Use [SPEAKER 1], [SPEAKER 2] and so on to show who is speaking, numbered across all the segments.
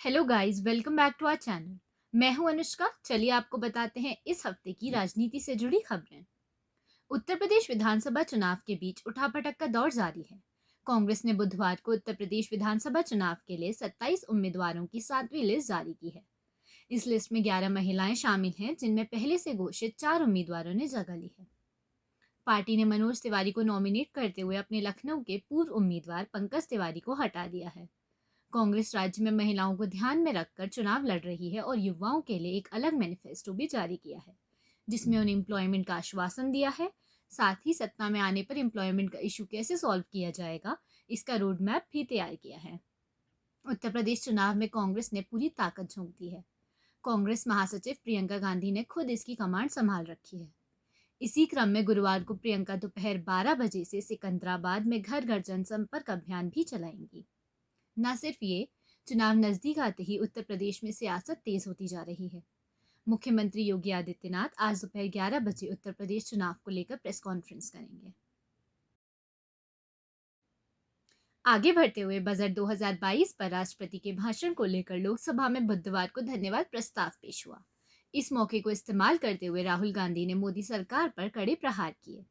[SPEAKER 1] Hello guys, welcome back to our channel. मैं हूं अनुष्का। चलिए आपको बताते हैं इस हफ्ते की राजनीति से जुड़ी खबरें। उत्तर प्रदेश विधानसभा चुनाव के बीच उठापटक का दौर जारी है। कांग्रेस ने बुधवार को उत्तर प्रदेश विधानसभा चुनाव के लिए 27 उम्मीदवारों की 7वीं लिस्ट जारी की है। इस लिस्ट में 11 महिलाएं शामिल हैं, जिनमें पहले से घोषित 4 उम्मीदवारों ने जगह ली है। पार्टी ने मनोज तिवारी को नॉमिनेट करते हुए अपने लखनऊ के पूर्व उम्मीदवार पंकज तिवारी को हटा दिया है। कांग्रेस राज्य में महिलाओं को ध्यान में रखकर चुनाव लड़ रही है और युवाओं के लिए एक अलग मैनिफेस्टो भी जारी किया है, जिसमें उन्हें एम्प्लॉयमेंट का आश्वासन दिया है। साथ ही सत्ता में आने पर एम्प्लॉयमेंट का इशू कैसे सॉल्व किया जाएगा, इसका रोड मैप भी तैयार किया है। उत्तर प्रदेश चुनाव में कांग्रेस ने पूरी ताकत झोंक दी है। कांग्रेस महासचिव प्रियंका गांधी ने खुद इसकी कमांड संभाल रखी है। इसी क्रम में गुरुवार को प्रियंका दोपहर 12 बजे से सिकंदराबाद में घर घर जनसंपर्क अभियान भी चलाएंगी। न सिर्फ ये, चुनाव नजदीक आते ही उत्तर प्रदेश में सियासत तेज होती जा रही है। मुख्यमंत्री योगी आदित्यनाथ आज दोपहर 11 बजे उत्तर प्रदेश चुनाव को लेकर प्रेस कॉन्फ्रेंस करेंगे। आगे बढ़ते हुए बजट 2022 पर राष्ट्रपति के भाषण को लेकर लोकसभा में बुधवार को धन्यवाद प्रस्ताव पेश हुआ। इस मौके को इस्तेमाल करते हुए राहुल गांधी ने मोदी सरकार पर कड़े प्रहार किए।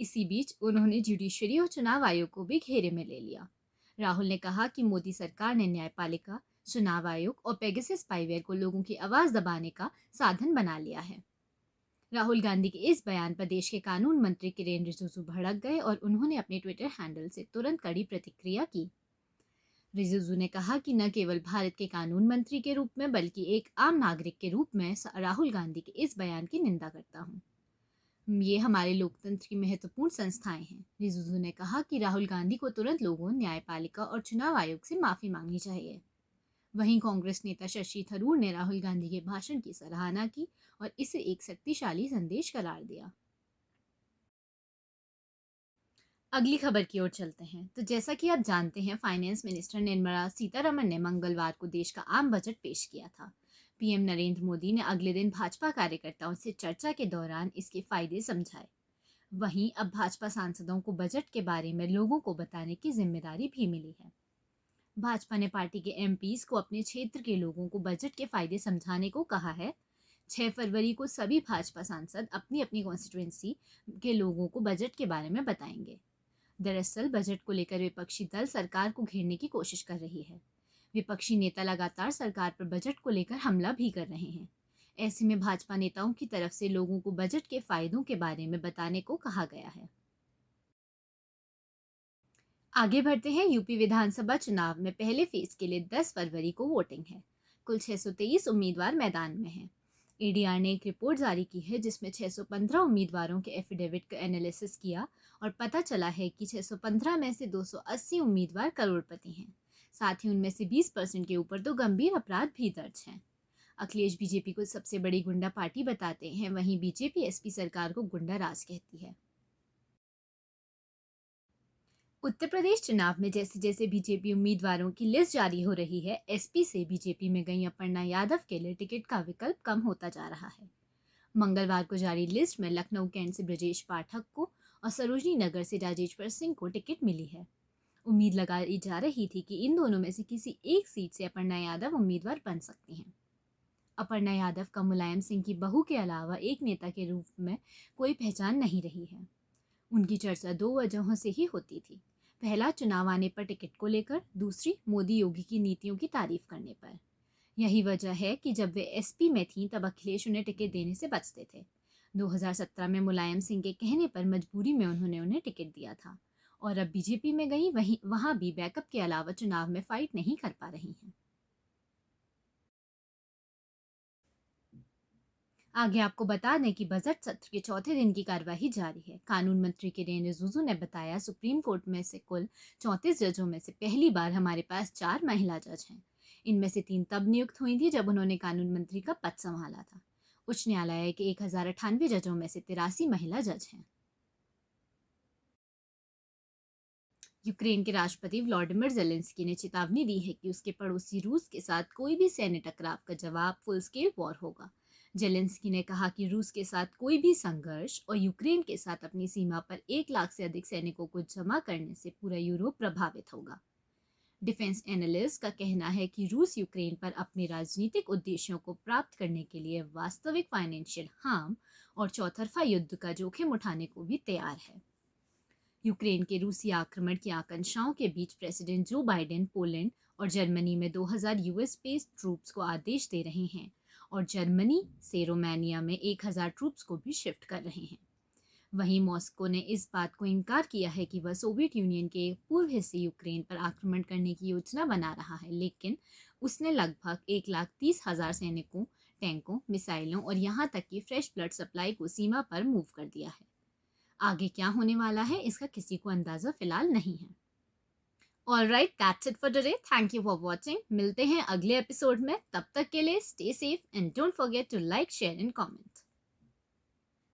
[SPEAKER 1] इसी बीच उन्होंने जुडिशरी और चुनाव आयोग को भी घेरे में ले लिया। राहुल ने कहा कि मोदी सरकार ने न्यायपालिका, चुनाव आयोग और पेगासस स्पाईवेयर को लोगों की आवाज दबाने का साधन बना लिया है। राहुल गांधी के इस बयान पर देश के कानून मंत्री किरेन रिजिजू भड़क गए और उन्होंने अपने ट्विटर हैंडल से तुरंत कड़ी प्रतिक्रिया की। रिजिजू ने कहा कि न केवल भारत के कानून मंत्री के रूप में बल्कि एक आम नागरिक के रूप में राहुल गांधी के इस बयान की निंदा करता हूँ। ये हमारे लोकतंत्र की महत्वपूर्ण संस्थाएं हैं। रिजिजू ने कहा कि राहुल गांधी को तुरंत लोगों, न्यायपालिका और चुनाव आयोग से माफी मांगनी चाहिए। वहीं कांग्रेस नेता शशि थरूर ने राहुल गांधी के भाषण की सराहना की और इसे एक शक्तिशाली संदेश करार दिया। अगली खबर की ओर चलते हैं। तो जैसा कि आप जानते हैं, फाइनेंस मिनिस्टर निर्मला सीतारमण ने मंगलवार को देश का आम बजट पेश किया था। पीएम नरेंद्र मोदी ने अगले दिन भाजपा कार्यकर्ताओं से चर्चा के दौरान इसके फायदे समझाए। वहीं अब भाजपा सांसदों को बजट के बारे में लोगों को बताने की जिम्मेदारी भी मिली है। भाजपा ने पार्टी के एमपीज को अपने क्षेत्र के लोगों को बजट के फायदे समझाने को कहा है। 6 फरवरी को सभी भाजपा सांसद अपनी अपनी कॉन्स्टिट्यूएंसी के लोगों को बजट के बारे में बताएंगे। दरअसल बजट को लेकर विपक्षी दल सरकार को घेरने की कोशिश कर रही है। विपक्षी नेता लगातार सरकार पर बजट को लेकर हमला भी कर रहे हैं। ऐसे में भाजपा नेताओं की तरफ से लोगों को बजट के फायदों के बारे में बताने को कहा गया है। आगे बढ़ते हैं। यूपी विधानसभा चुनाव में पहले फेज के लिए 10 फरवरी को वोटिंग है। कुल 623 उम्मीदवार मैदान में हैं। एडीआर ने एक रिपोर्ट जारी की है, जिसमें 615 उम्मीदवारों के एफिडेविट का एनालिसिस किया और पता चला है कि 615 में से 280 उम्मीदवार करोड़पति हैं। साथ ही उनमें से 20% के ऊपर तो गंभीर अपराध भी दर्ज हैं। अखिलेश बीजेपी को सबसे बड़ी गुंडा पार्टी बताते हैं, वहीं बीजेपी एसपी सरकार को गुंडा राज कहती है। उत्तर प्रदेश चुनाव में जैसे जैसे बीजेपी उम्मीदवारों की लिस्ट जारी हो रही है, एसपी से बीजेपी में गई अपर्णा यादव के लिए टिकट का विकल्प कम होता जा रहा है। मंगलवार को जारी लिस्ट में लखनऊ कैंट से ब्रजेश पाठक को और सरोजनी नगर से राजेश्वर सिंह को टिकट मिली है। उम्मीद लगाई जा रही थी कि इन दोनों में से किसी एक सीट से अपर्णा यादव उम्मीदवार बन सकती हैं। अपर्णा यादव का मुलायम सिंह की बहू के अलावा एक नेता के रूप में कोई पहचान नहीं रही है। उनकी चर्चा दो वजहों से ही होती थी। पहला, चुनाव आने पर टिकट को लेकर, दूसरी, मोदी योगी की नीतियों की तारीफ करने पर। यही वजह है कि जब वे एसपी में थीं तब अखिलेश उन्हें टिकट देने से बचते थे। 2017 में मुलायम सिंह के कहने पर मजबूरी में उन्होंने उन्हें टिकट दिया था और अब बीजेपी में गई, वहां भी बैकअप के अलावा चुनाव में फाइट नहीं कर पा रही हैं। आगे आपको बता दें कि बजट सत्र के चौथे दिन की कार्यवाही जारी है। कानून मंत्री किरेन रिजिजू ने बताया, सुप्रीम कोर्ट में से कुल 34 जजों में से पहली बार हमारे पास 4 महिला जज हैं। इनमें से 3 तब नियुक्त हुई थी जब उन्होंने कानून मंत्री का पद संभाला था। उच्च न्यायालय के 1098 जजों में से 83 महिला जज हैं। यूक्रेन के राष्ट्रपति व्लादिमीर जेलेंस्की ने चेतावनी दी है कि उसके पड़ोसी रूस के साथ कोई भी सैन्य टकराव का जवाब फुल स्केल वॉर होगा। जेलेंस्की ने कहा कि रूस के साथ कोई भी संघर्ष और यूक्रेन के साथ अपनी सीमा पर 1 लाख से अधिक सैनिकों को जमा करने से पूरा यूरोप प्रभावित होगा। डिफेंस एनालिस्ट का कहना है कि रूस यूक्रेन पर अपने राजनीतिक उद्देश्यों को प्राप्त करने के लिए वास्तविक फाइनेंशियल हार्म और चौतरफा युद्ध का जोखिम उठाने को भी तैयार है। यूक्रेन के रूसी आक्रमण की आकांक्षाओं के बीच प्रेसिडेंट जो बाइडेन पोलैंड और जर्मनी में 2000 यूएस बेस्ड ट्रूप्स को आदेश दे रहे हैं और जर्मनी से रोमानिया में 1000 ट्रूप्स को भी शिफ्ट कर रहे हैं। वहीं मॉस्को ने इस बात को इनकार किया है कि वह सोवियत यूनियन के पूर्व हिस्से यूक्रेन पर आक्रमण करने की योजना बना रहा है, लेकिन उसने लगभग 1,30,000 सैनिकों, टैंकों, मिसाइलों और यहाँ तक कि फ्रेश ब्लड सप्लाई को सीमा पर मूव कर दिया है। आगे क्या होने वाला है इसका किसी को अंदाजा फिलहाल नहीं है। Alright, that's it for today. Thank you for watching. मिलते हैं अगले एपिसोड में। तब तक के लिए stay safe and don't forget to like, share and comment.